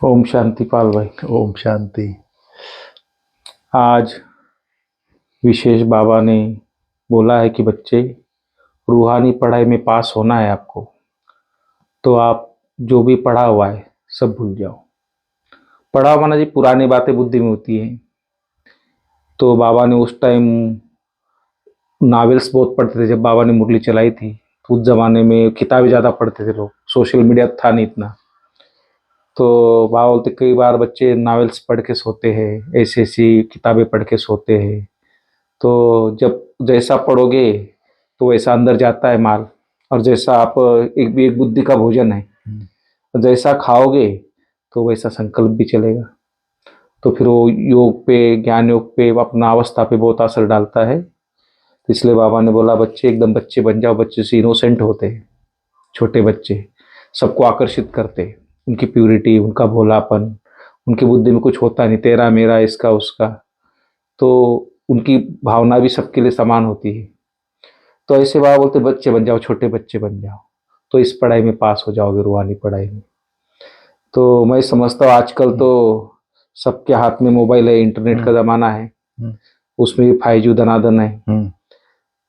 ओम शांति पाल भाई। ओम शांति। आज विशेष बाबा ने बोला है कि बच्चे, रूहानी पढ़ाई में पास होना है आपको, तो आप जो भी पढ़ा हुआ है सब भूल जाओ। पढ़ा हुआ ना जी, पुरानी बातें बुद्धि में होती हैं। तो बाबा ने उस टाइम नॉवेल्स बहुत पढ़ते थे। जब बाबा ने मुरली चलाई थी तो उस जमाने में किताबें ज़्यादा पढ़ते थे लोग, सोशल मीडिया था नहीं इतना। तो बाबा बोलते कई बार बच्चे नॉवेल्स पढ़ के सोते हैं, ऐसी ऐसी किताबें पढ़ के सोते हैं। तो जब जैसा पढ़ोगे तो वैसा अंदर जाता है माल, और जैसा आप एक बुद्धि का भोजन है, जैसा खाओगे तो वैसा संकल्प भी चलेगा। तो फिर वो योग पे, ज्ञान योग पे, अपना अवस्था पे बहुत असर डालता है। तो इसलिए बाबा ने बोला बच्चे एकदम बच्चे बन जाओ। बच्चे से इनोसेंट होते हैं, छोटे बच्चे सबको आकर्षित करते हैं। उनकी प्यूरिटी, उनका भोलापन, उनकी बुद्धि में कुछ होता नहीं, तेरा मेरा इसका उसका। तो उनकी भावना भी सबके लिए समान होती है। तो ऐसे बाबा बोलते बच्चे बन जाओ, छोटे बच्चे बन जाओ, तो इस पढ़ाई में पास हो जाओगे, रूहानी पढ़ाई में। तो मैं समझता हूँ आजकल तो सबके हाथ में मोबाइल है, इंटरनेट का ज़माना है, उसमें भी 5G धनाधन है।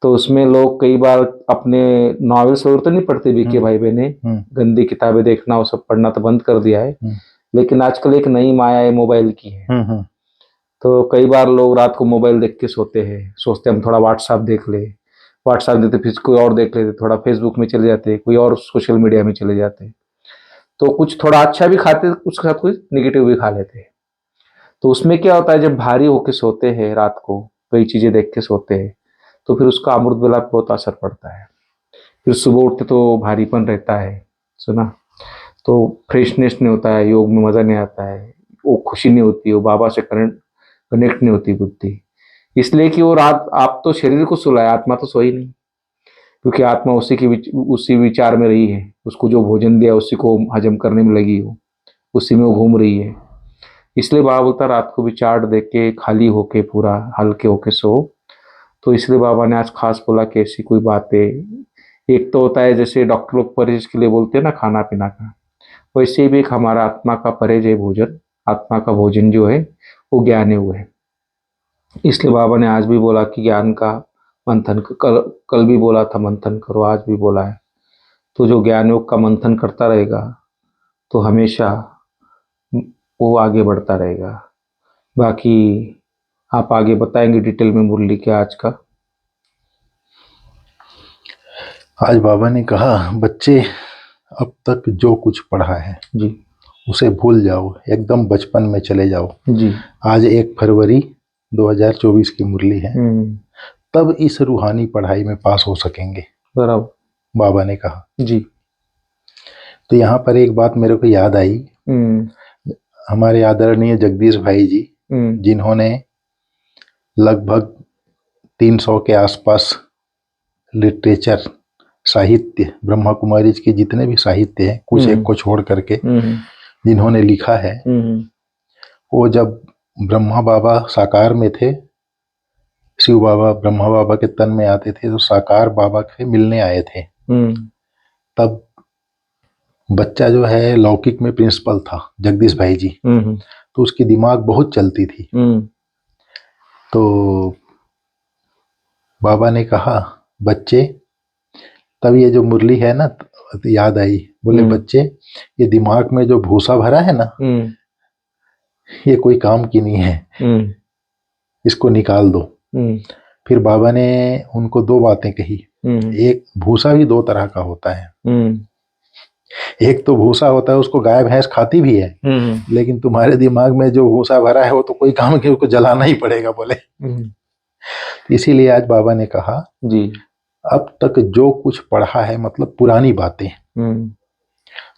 तो उसमें लोग कई बार अपने नॉवेल्स वगैरह तो नहीं पढ़ते, बीके भाई बहने गंदी किताबें देखना वो सब पढ़ना तो बंद कर दिया है। लेकिन आजकल एक नई माया है मोबाइल की है। तो कई बार लोग रात को मोबाइल देख के सोते हैं, सोचते हम थोड़ा व्हाट्सएप देख ले, व्हाट्सएप देते फिर कोई और देख लेते, थोड़ा फेसबुक में चले जाते, कोई और सोशल मीडिया में चले जाते। तो कुछ थोड़ा अच्छा भी खाते, उसके साथ कुछ निगेटिव भी खा लेते हैं। तो उसमें क्या होता है, जब भारी होके सोते हैं रात को, कई चीजें देख के सोते हैं, तो फिर उसका अमृत बेला पे बहुत असर पड़ता है। फिर सुबह उठते तो भारीपन रहता है, सुना, तो फ्रेशनेस नहीं होता है, योग में मजा नहीं आता है, वो खुशी नहीं होती, वो बाबा से कनेक्ट नहीं होती बुद्धि। इसलिए कि वो रात आप तो शरीर को सुलाए, आत्मा तो सोई नहीं, क्योंकि आत्मा उसी विचार में रही है। उसको जो भोजन दिया उसी को हजम करने में लगी हो, उसी में वो घूम रही है। इसलिए बाबा बोलता रात को भी चार्ट देख के, खाली होके, पूरा हल्के होके सो। तो इसलिए बाबा ने आज खास बोला कि ऐसी कोई बातें, एक तो होता है जैसे डॉक्टर लोग परहेज के लिए बोलते हैं ना, खाना पीना का, वैसे भी एक हमारा आत्मा का परहेज है भोजन। आत्मा का भोजन जो है वो ज्ञान है, वो है। इसलिए बाबा ने आज भी बोला कि ज्ञान का मंथन, कल कल भी बोला था मंथन करो, आज भी बोला है। तो जो ज्ञान योग का मंथन करता रहेगा तो हमेशा वो आगे बढ़ता रहेगा। बाकी आप आगे बताएंगे डिटेल में मुरली के आज का। आज बाबा ने कहा बच्चे, अब तक जो कुछ पढ़ा है जी उसे भूल जाओ, एकदम बचपन में चले जाओ। जी। आज 1 फरवरी 2024 की मुरली है, तब इस रूहानी पढ़ाई में पास हो सकेंगे, बराबर बाबा ने कहा जी। तो यहाँ पर एक बात मेरे को याद आई। हमारे आदरणीय जगदीश भाई जी, जिन्होंने लगभग 300 के आसपास लिटरेचर, साहित्य, ब्रह्मा कुमारी के जितने भी साहित्य हैं, कुछ एक को छोड़ करके जिन्होंने लिखा है, वो जब ब्रह्मा बाबा साकार में थे, शिव बाबा ब्रह्मा बाबा के तन में आते थे, तो साकार बाबा के मिलने आए थे। तब बच्चा जो है लौकिक में प्रिंसिपल था, जगदीश भाई जी, तो उसकी दिमाग बहुत चलती थी। तो बाबा ने कहा बच्चे, तब ये जो मुरली है ना, तो याद आई, बोले बच्चे, ये दिमाग में जो भूसा भरा है ना, ये कोई काम की नहीं है, इसको निकाल दो। फिर बाबा ने उनको 2 बातें कही। एक, भूसा भी 2 तरह का होता है। एक तो भूसा होता है, उसको गाय भैंस खाती भी है, लेकिन तुम्हारे दिमाग में जो भूसा भरा है वो तो कोई काम की, उसको जलाना ही पड़ेगा, बोले। इसीलिए आज बाबा ने कहा जी, अब तक जो कुछ पढ़ा है, मतलब पुरानी बातें,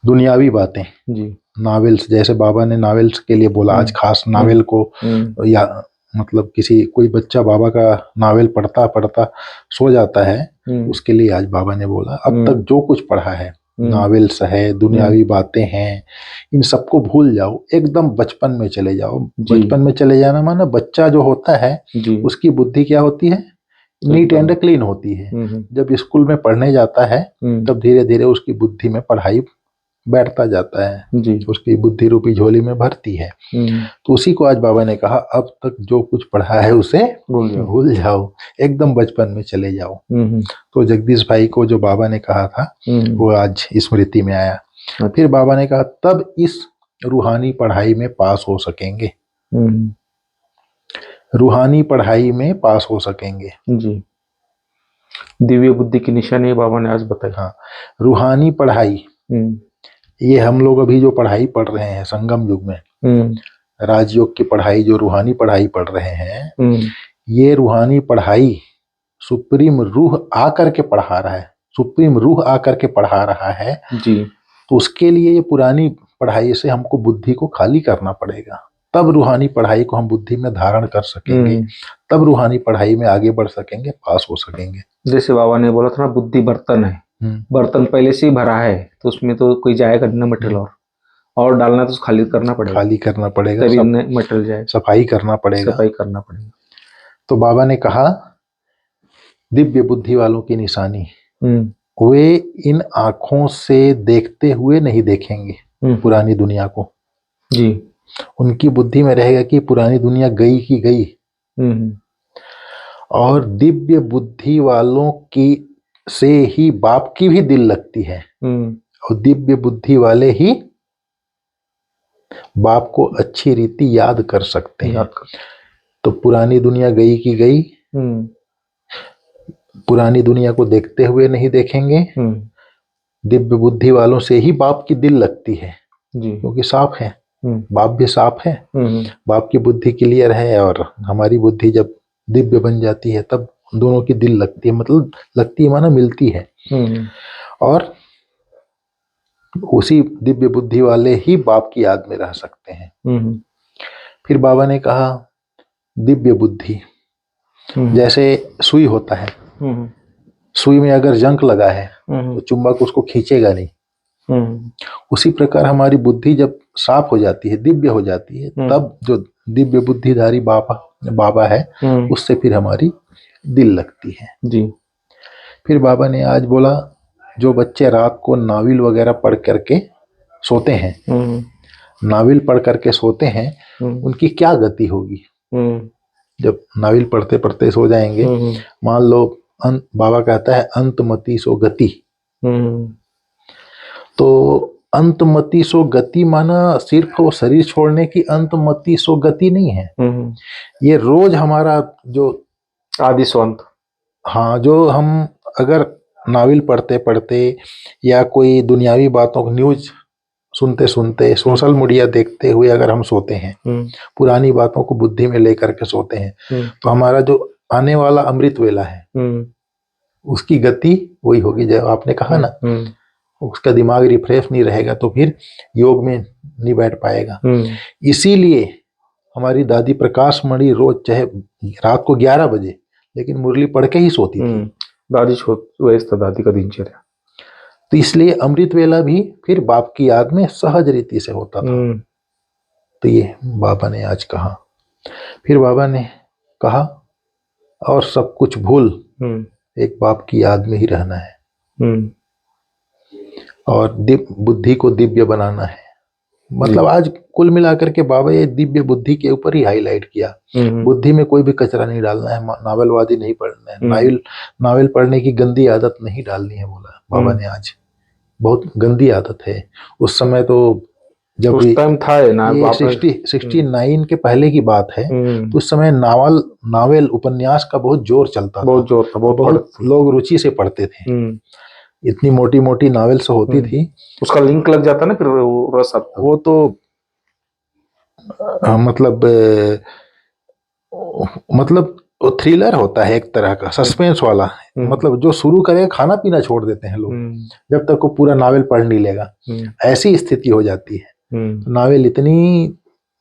दुनियावी बातें जी, नॉवेल्स, जैसे बाबा ने नॉवेल्स के लिए बोला, आज खास नॉवेल को, या मतलब कोई बच्चा बाबा का नॉवेल पढ़ता पढ़ता सो जाता है, उसके लिए आज बाबा ने बोला अब तक जो कुछ पढ़ा है, नॉवेल्स है, दुनियावी बातें हैं, इन सबको भूल जाओ, एकदम बचपन में चले जाओ। बचपन में चले जाना माना, बच्चा जो होता है उसकी बुद्धि क्या होती है, नीट एंड क्लीन होती है। जब स्कूल में पढ़ने जाता है तब धीरे धीरे उसकी बुद्धि में पढ़ाई बैठता जाता है, जी। उसकी बुद्धि रूपी झोली में भरती है। तो उसी को आज बाबा ने कहा, अब तक जो कुछ पढ़ा है उसे भूल जाओ, एकदम बचपन में चले जाओ। तो जगदीश भाई को जो बाबा ने कहा था वो आज स्मृति में आया। फिर बाबा ने कहा तब इस रूहानी पढ़ाई में पास हो सकेंगे, रूहानी पढ़ाई में पास हो सकेंगे। जी, दिव्य बुद्धि की निशानी बाबा ने आज बताई। हाँ, रूहानी पढ़ाई, ये हम लोग अभी जो पढ़ाई पढ़ रहे हैं संगम युग में, राजयोग की पढ़ाई, जो रूहानी पढ़ाई पढ़ रहे हैं, ये रूहानी पढ़ाई सुप्रीम रूह आकर के पढ़ा रहा है, सुप्रीम रूह आकर के पढ़ा रहा है जी। तो उसके लिए ये पुरानी पढ़ाई से हमको बुद्धि को खाली करना पड़ेगा, तब रूहानी पढ़ाई को हम बुद्धि में धारण कर सकेंगे, तब रूहानी पढ़ाई में आगे बढ़ सकेंगे, पास हो सकेंगे। जैसे बाबा ने बोला था ना, बुद्धि बर्तन है, बर्तन पहले से ही भरा है तो उसमें तो कोई जाएगा ना मटेरियल, और डालना तो खाली करना पड़ेगा, खाली करना पड़ेगा, तभी मटेरियल जाए, सफाई करना पड़ेगा, सफाई करना पड़ेगा। तो बाबा ने कहा दिव्य बुद्धि वालों की निशानी, वे इन आंखों से देखते हुए नहीं देखेंगे पुरानी दुनिया को। जी। उनकी बुद्धि में रहेगा कि पुरानी दुनिया गई की गई, और दिव्य बुद्धि वालों की से ही बाप की भी दिल लगती है, और दिव्य बुद्धि वाले ही बाप को अच्छी रीति याद कर सकते हैं। तो पुरानी दुनिया गई की गई, पुरानी दुनिया को देखते हुए नहीं देखेंगे, दिव्य बुद्धि वालों से ही बाप की दिल लगती है, क्योंकि साफ है, बाप भी साफ है, बाप की बुद्धि क्लियर है, और हमारी बुद्धि जब दिव्य बन जाती है तब दोनों की दिल लगती है, मतलब लगती है माना मिलती है, और उसी दिव्य बुद्धि वाले ही बाप की याद में रह सकते हैं। फिर बाबा ने कहा दिव्य बुद्धि, जैसे सुई होता है, सुई में अगर जंक लगा है तो चुंबक उसको खींचेगा नहीं, उसी प्रकार हमारी बुद्धि जब साफ हो जाती है, दिव्य हो जाती है, तब जो दिव्य बुद्धिधारी बाबा है उससे फिर हमारी दिल लगती है। जी। फिर बाबा ने आज बोला जो बच्चे रात को नाविल वगैरह पढ़ करके सोते हैं, नाविल पढ़ करके सोते हैं, उनकी क्या गति होगी जब नाविल पढ़ते पढ़ते सो जाएंगे। मान लो बाबा कहता है अंतमति सो गति, तो अंतमति सो गति माना सिर्फ वो शरीर छोड़ने की अंतमति सो गति नहीं है, ये रोज हमारा जो आदि स्वंत, हाँ, जो हम अगर नाविल पढ़ते पढ़ते या कोई दुनियावी बातों को न्यूज सुनते सुनते, सोशल मीडिया देखते हुए अगर हम सोते हैं, पुरानी बातों को बुद्धि में लेकर के सोते हैं, तो हमारा जो आने वाला अमृत वेला है उसकी गति वही होगी। जब आपने कहा ना, उसका दिमाग रिफ्रेश नहीं रहेगा तो फिर योग में नहीं बैठ पाएगा। इसीलिए हमारी दादी प्रकाश मणि रोज चाहे रात को 11 बजे लेकिन मुरली पढ़ के ही सोती थी। दादी वैसा दादी का दिनचर्या, तो इसलिए अमृत वेला भी फिर बाप की याद में सहज रीति से होता था। तो ये बाबा ने आज कहा। फिर बाबा ने कहा और सब कुछ भूल एक बाप की याद में ही रहना है, और बुद्धि को दिव्य बनाना है। मतलब आज कुल मिलाकर के बाबा ये दिव्य बुद्धि के ऊपर ही हाईलाइट किया। बुद्धि में कोई भी कचरा नहीं डालना है, नावलवादी नहीं पढ़ना है, नावल पढ़ने की गंदी आदत नहीं डालनी है, बोला बाबा ने आज। बहुत गंदी आदत है। उस समय तो जब उस टाइम था ना, 69 के पहले की बात है, तो उस समय नावल उपन्यास का बहुत जोर चलता था, बहुत जोर था, बहुत लोग रुचि से पढ़ते थे। इतनी मोटी मोटी नावल्स होती थी, उसका लिंक लग जाता ना फिर वो तो मतलब थ्रिलर होता है, एक तरह का सस्पेंस वाला। मतलब जो शुरू करेगा खाना पीना छोड़ देते हैं लोग जब तक वो पूरा नावल पढ़ नहीं लेगा, ऐसी स्थिति हो जाती है। नावल इतनी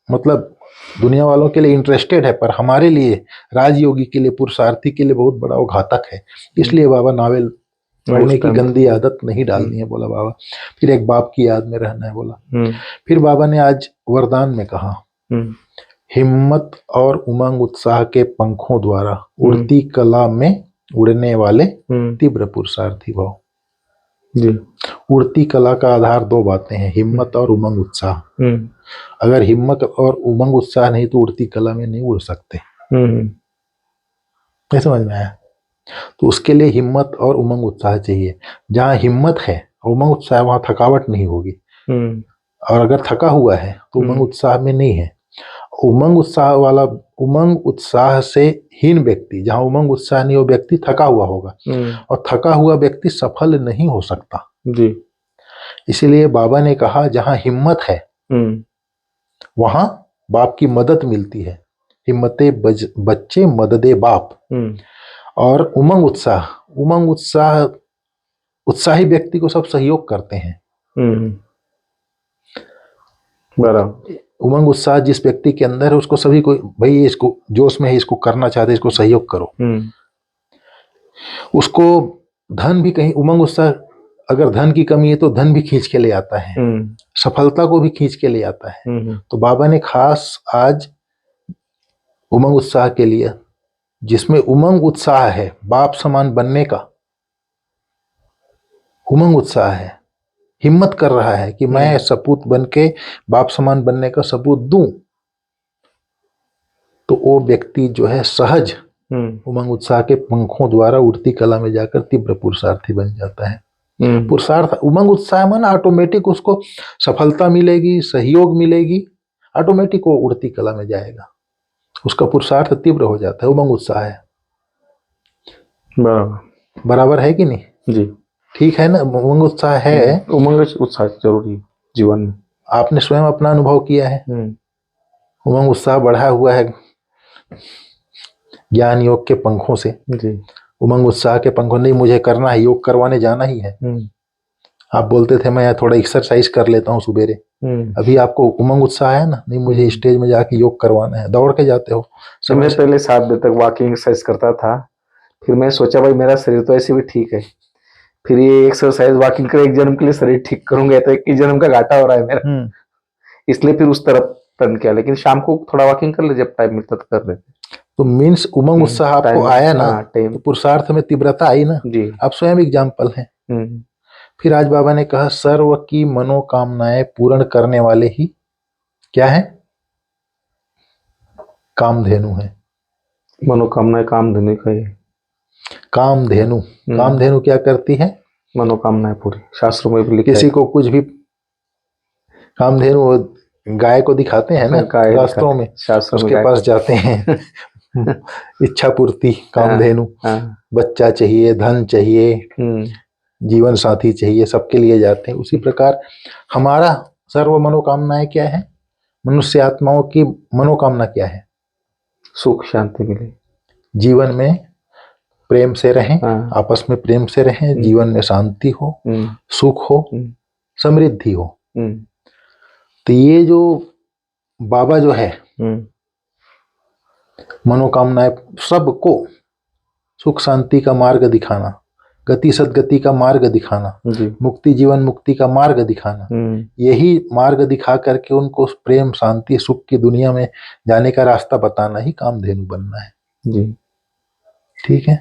मतलब दुनिया वालों के लिए इंटरेस्टेड है, पर हमारे लिए राजयोगी के लिए, पुरुषार्थी के लिए बहुत बड़ा वो घातक है। इसलिए बाबा नावल पढ़ने की गंदी आदत नहीं डालनी है, बोला बाबा। फिर एक बाप की याद में रहना है, बोला। फिर बाबा ने आज वरदान में कहा हिम्मत और उमंग उत्साह के पंखों द्वारा उड़ती कला में उड़ने वाले तीव्र पुरुषार्थी भाव। जी। उड़ती कला का आधार दो बातें हैं, हिम्मत और उमंग उत्साह। अगर हिम्मत और उमंग उत्साह नहीं तो उड़ती कला में नहीं उड़ सकते। नहीं समझ में आया? तो उसके लिए हिम्मत और उमंग उत्साह चाहिए। जहाँ हिम्मत है उमंग उत्साह, वहां थकावट नहीं होगी। और अगर थका हुआ है तो उमंग उत्साह में नहीं है। उमंग उत्साह से हीन व्यक्ति, जहाँ उमंग उत्साह नहीं, वो व्यक्ति थका हुआ होगा, और थका हुआ व्यक्ति सफल नहीं हो सकता जी। इसीलिए बाबा ने कहा जहाँ हिम्मत है वहां बाप की मदद मिलती है। हिम्मते बच्चे मददे बाप। और उमंग उत्साह उत्साही व्यक्ति को सब सहयोग करते हैं। बराबर। उमंग उत्साह जिस व्यक्ति के अंदर है उसको सभी को, भाई इसको जोश में है, इसको करना चाहते, इसको सहयोग करो। उसको धन भी कहीं, उमंग उत्साह अगर धन की कमी है तो धन भी खींच के ले आता है, सफलता को भी खींच के ले आता है। तो बाबा ने खास आज उमंग उत्साह के लिए, जिसमें उमंग उत्साह है बाप समान बनने का, उमंग उत्साह है, हिम्मत कर रहा है कि मैं सपूत बन के बाप समान बनने का सबूत दूं, तो वो व्यक्ति जो है सहज उमंग उत्साह के पंखों द्वारा उड़ती कला में जाकर तीव्र पुरुषार्थी बन जाता है। पुरुषार्थ, उमंग उत्साह में ऑटोमेटिक उसको सफलता मिलेगी, सहयोग मिलेगी, ऑटोमेटिक वो उड़ती कला में जाएगा, उसका पुरुषार्थ तीव्र हो जाता है। उमंग उत्साह है। बराबर है कि नहीं? जी। ठीक है ना? उमंग उत्साह है। उमंग उत्साह जरूरी जीवन में। आपने स्वयं अपना अनुभव किया है। उमंग उत्साह बढ़ा हुआ है ज्ञान योग के पंखों से। जी। उमंग उत्साह के पंखों, नहीं मुझे करना है, योग करवाने जाना ही है। आप बोलते थे मैं थोड़ा एक्सरसाइज कर लेता हूँ सुबेरे, अभी आपको उमंग उत्साह है ना, नहीं मुझे स्टेज में जाके योग करवाना है, दौड़ के जाते हो। मैं पहले 7 बजे तक वॉकिंग एक्सरसाइज करता था, फिर मैं सोचा भाई मेरा शरीर तो ऐसे भी ठीक है, फिर ये एक्सरसाइज वॉकिंग कर एक जन्म के लिए शरीर ठीक करूंगा तो 21 जन्म का घाटा हो रहा है मेरा, इसलिए फिर उस तरफ टर्न किया। लेकिन शाम को थोड़ा वॉकिंग कर ले जब टाइम मिलता तो कर लेते। तो मीन्स उमंग उत्साह आपको आया ना, तो पुरुषार्थ में तीव्रता आई ना। जी। आप स्वयं एग्जाम्पल हैं। फिर आज बाबा ने कहा सर्व की मनोकामनाएं पूर्ण करने वाले ही क्या है? कामधेनु है। मनोकामनाएं कामधेनु का ही। कामधेनु, कामधेनु क्या करती है? मनोकामनाएं पूरी। शास्त्रों में भी लिखा है। किसी को कुछ भी, कामधेनु गाय को दिखाते हैं ना शास्त्रों में, उसके पास जाते हैं इच्छा पूर्ति, कामधेनु। बच्चा चाहिए, धन चाहिए, जीवन साथी चाहिए, सबके लिए जाते हैं। उसी प्रकार हमारा सर्व मनोकामनाएं क्या है? मनुष्य आत्माओं की मनोकामना क्या है? सुख शांति मिले, जीवन में प्रेम से रहें, आपस में प्रेम से रहें, जीवन में शांति हो, सुख हो, समृद्धि हो। तो ये जो बाबा जो है मनोकामनाएं सबको सुख शांति का मार्ग दिखाना, गति सदगति का मार्ग दिखाना, मुक्ति जीवन मुक्ति का मार्ग दिखाना, यही मार्ग दिखा करके उनको प्रेम शांति सुख की दुनिया में जाने का रास्ता बताना ही कामधेनु बनना है। जी ठीक है।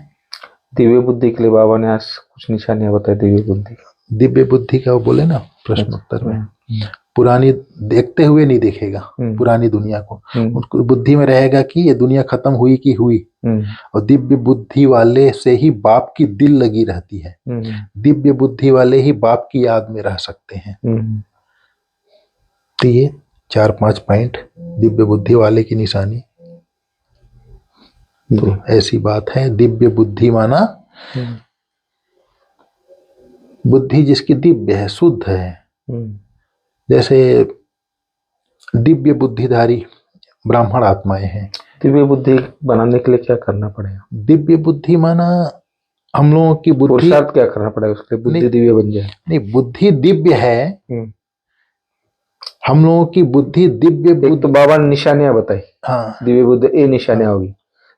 दिव्य बुद्धि के लिए बाबा ने आज कुछ निशानियां बताई। दिव्य बुद्धि का वो बोले ना प्रश्नोत्तर में, पुरानी देखते हुए नहीं देखेगा पुरानी दुनिया को, उनको बुद्धि में रहेगा कि ये दुनिया खत्म हुई कि हुई। और दिव्य बुद्धि वाले से ही बाप की दिल लगी रहती है, दिव्य बुद्धि वाले ही बाप की याद में रह सकते हैं। तो ये 4-5 पॉइंट दिव्य बुद्धि वाले की निशानी। तो ऐसी बात है, दिव्य बुद्धि माना बुद्धि जिसकी दिव्य है, शुद्ध है। जैसे दिव्य बुद्धिधारी ब्राह्मण आत्माएं हैं। दिव्य बुद्धि बनाने के लिए क्या करना पड़ेगा? दिव्य बुद्धि माना हम लोगों की बुद्धि, क्या करना पड़ेगा उसके लिए बुद्धि दिव्य बन जाए? नहीं, बुद्धि दिव्य है, हम लोगों की बुद्धि दिव्य। तो बाबा ने निशानियां बताई। हाँ, दिव्य बुद्धि ये निशानियां होगी,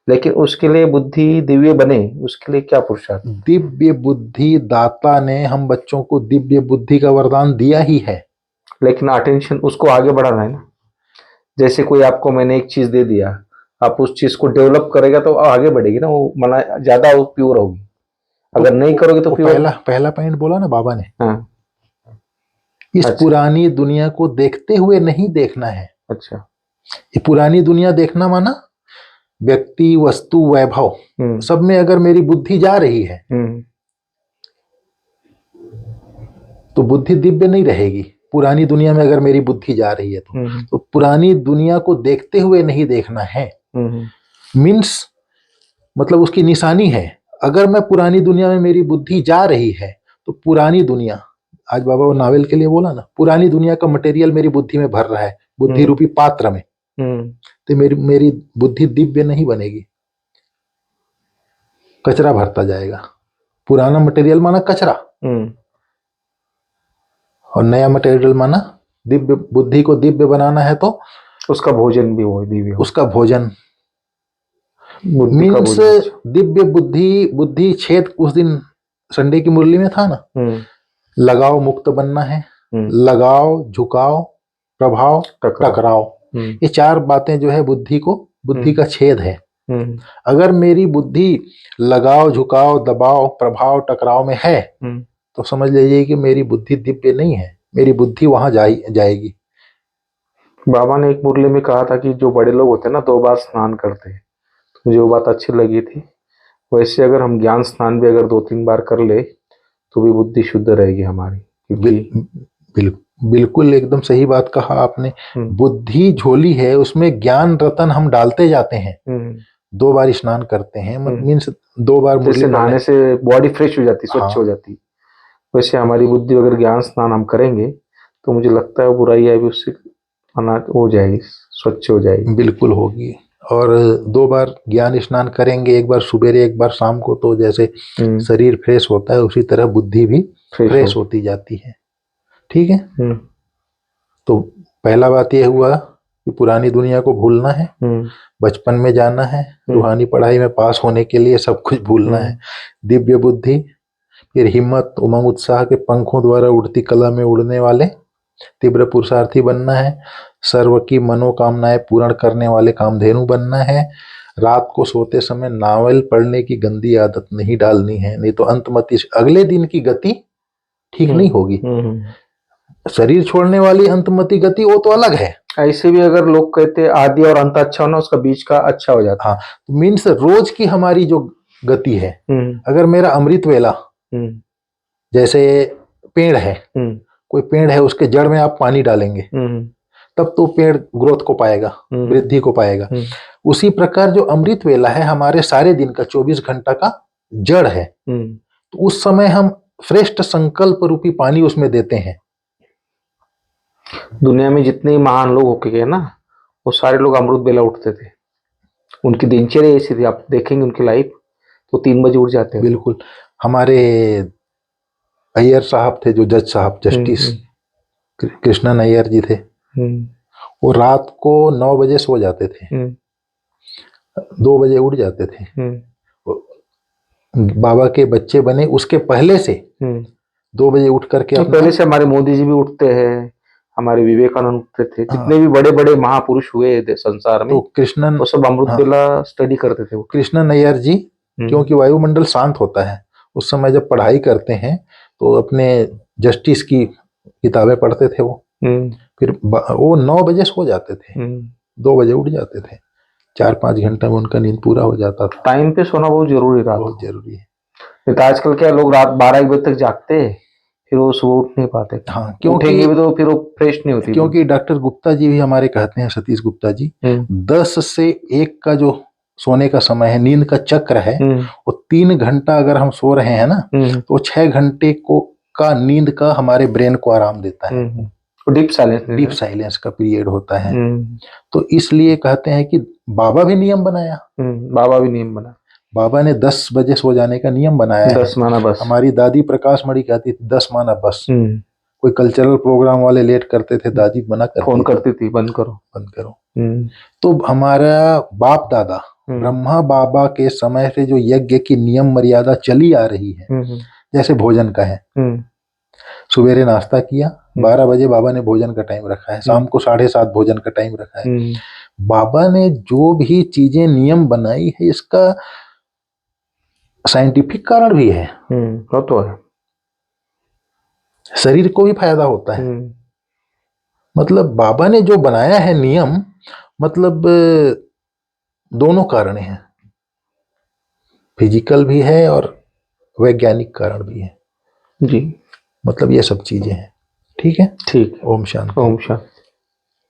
लेकिन उसके लिए बुद्धि दिव्य बने उसके लिए क्या पुरुषार्थ? दिव्य बुद्धि दाता ने हम बच्चों को दिव्य बुद्धि का वरदान दिया ही है, लेकिन अटेंशन उसको आगे बढ़ाना है ना। जैसे कोई आपको मैंने एक चीज दे दिया, आप उस चीज को डेवलप करेगा तो आगे बढ़ेगी ना, वो माना ज्यादा प्योर होगी। अगर नहीं करोगे तो फिर पहला पॉइंट बोला ना बाबा ने, हाँ, इस पुरानी दुनिया को देखते हुए नहीं देखना है। अच्छा, ये पुरानी दुनिया देखना माना व्यक्ति, वस्तु, वैभव सब में अगर मेरी बुद्धि जा रही है तो बुद्धि दिव्य नहीं रहेगी। पुरानी दुनिया में अगर मेरी बुद्धि जा रही है तो पुरानी दुनिया को देखते हुए नहीं देखना है। मीन्स मतलब उसकी निशानी है, अगर मैं पुरानी दुनिया में मेरी बुद्धि जा रही है तो पुरानी दुनिया, आज बाबा वो नावल के लिए बोला ना, पुरानी दुनिया का मटेरियल मेरी बुद्धि में भर रहा है, बुद्धि रूपी पात्र में, तो मेरी बुद्धि दिव्य नहीं बनेगी, कचरा भरता जाएगा। पुराना मटेरियल माना कचरा और नया मटेरियल माना दिव्य। बुद्धि को दिव्य बनाना है तो उसका भोजन भी वो दिव्य, उसका भोजन मीन्स दिव्य बुद्धि छेद। उस दिन संडे की मुरली में था ना, लगाव मुक्त बनना है, लगाव, झुकाव, प्रभाव, टकराव, ये चार बातें जो है बुद्धि का छेद है। अगर मेरी बुद्धि लगाव, झुकाव, दबाव, प्रभाव, टकराव में है तो समझ लीजिए कि मेरी बुद्धि दिव्य नहीं है, मेरी बुद्धि वहां जाएगी। बाबा ने एक मुरली में कहा था कि जो बड़े लोग होते हैं ना 2 बार स्नान करते हैं, तो मुझे वो बात अच्छी लगी थी। वैसे अगर हम ज्ञान स्नान भी अगर 2-3 बार कर ले तो भी बुद्धि शुद्ध रहेगी हमारी, क्योंकि बिल्कुल एकदम सही बात कहा आपने। बुद्धि झोली है, उसमें ज्ञान रतन हम डालते जाते हैं। 2 बार स्नान करते हैं, मीन्स 2 बार मुरली नहाने से बॉडी फ्रेश हो जाती, स्वच्छ हो जाती। वैसे हमारी बुद्धि अगर ज्ञान स्नान हम करेंगे तो मुझे लगता है बुराई है भी उससे हो जाएगी, स्वच्छ हो जाएगी। बिल्कुल होगी। और 2 बार ज्ञान स्नान करेंगे, एक बार सुबेरे एक बार शाम को, तो जैसे शरीर फ्रेश होता है उसी तरह बुद्धि भी फ्रेश होती जाती है। ठीक है। तो पहला बात यह हुआ कि पुरानी दुनिया को भूलना है, बचपन में जाना है, रूहानी पढ़ाई में पास होने के लिए सब कुछ भूलना है। दिव्य बुद्धि, फिर हिम्मत, उमंग, उत्साह के पंखों द्वारा उड़ती कला में उड़ने वाले तीव्र पुरुषार्थी बनना है। सर्व की मनोकामनाएं पूर्ण करने वाले कामधेनु बनना है। रात को सोते समय नावल पढ़ने की गंदी आदत नहीं डालनी है, नहीं तो अंतमति अगले दिन की गति ठीक नहीं होगी। शरीर छोड़ने वाली अंतमति गति वो तो अलग है। ऐसे भी अगर लोग कहते आदि और अंत अच्छा होना, उसका बीच का अच्छा हो जाता। हाँ, मीन्स रोज की हमारी जो गति है, अगर मेरा अमृत वेला, जैसे पेड़ है, कोई पेड़ है, उसके जड़ में आप पानी डालेंगे तब तो पेड़ ग्रोथ को पाएगा, वृद्धि को पाएगा। उसी प्रकार जो अमृत वेला है हमारे सारे दिन का 24 घंटा का जड़ है, तो उस समय हम श्रेष्ठ संकल्प रूपी पानी उसमें देते हैं। दुनिया में जितने महान लोग होके गए ना, वो सारे लोग अमृत बेला उठते थे। उनकी दिनचर्या ऐसी थी, आप देखेंगे उनकी लाइफ, तो 3 बजे उठ जाते हैं। बिल्कुल। हमारे अय्यर साहब थे, जो जज साहब, जस्टिस कृष्णन अय्यर जी थे, वो रात को 9 बजे सो जाते थे, 2 बजे उठ जाते थे। बाबा के बच्चे बने उसके पहले से 2 बजे उठ करके, पहले से हमारे मोदी जी भी उठते हैं, हमारे विवेकानंद उठते थे, जितने भी बड़े बड़े महापुरुष हुए संसार में, तो कृष्णन, वो सब अमृत बेला स्टडी करते थे। कृष्णन अय्यर जी, क्योंकि वायुमंडल शांत होता है उस समय, जब पढ़ाई करते हैं तो अपने जस्टिस की किताबें पढ़ते थे वो। फिर वो 9 बजे सो जाते थे, 2 बजे उठ जाते थे, 4-5 घंटा में उनका नींद पूरा हो जाता था। टाइम पे सोना बहुत जरूरी रहा, बहुत जरूरी है। नहीं तो आजकल क्या लोग रात 12-1 बजे तक जागते, फिर वो सुबह उठ नहीं पाते। हाँ, क्योंकि उठेंगे भी तो फिर वो फ्रेश नहीं होती। क्योंकि डॉक्टर गुप्ता जी भी हमारे कहते हैं, सतीश गुप्ता जी, 10 से 1 का जो सोने का समय है, नींद का चक्र है, वो 3 घंटा अगर हम सो रहे हैं ना, तो 6 घंटे का नींद का हमारे ब्रेन को आराम देता है। डीप साइलेंस का पीरियड होता है। तो इसलिए कहते हैं कि बाबा भी नियम बनाया, बाबा ने 10 बजे सो जाने का नियम बनाया 10 माना बस। हमारी दादी प्रकाश मणि कहती थी 10 माना बस। कोई कल्चरल प्रोग्राम वाले लेट करते थे, दादी मना करती, फोन करती थी, बंद करो। तो हमारा बाप दादा ब्रह्मा बाबा के समय से जो यज्ञ की नियम मर्यादा चली आ रही है, जैसे भोजन का है, सुबेरे नाश्ता किया, 12 बजे बाबा ने भोजन का टाइम रखा है, शाम को 7:30 भोजन का टाइम रखा है। बाबा ने जो भी चीजें नियम बनाई है, इसका साइंटिफिक कारण भी है, वो तो है। शरीर को भी फायदा होता है। मतलब बाबा ने जो बनाया है नियम, मतलब दोनों कारण हैं, फिजिकल भी है और वैज्ञानिक कारण भी है जी। मतलब ये सब चीजें हैं। ठीक है, ठीक है। ओम शांति। ओम शांति।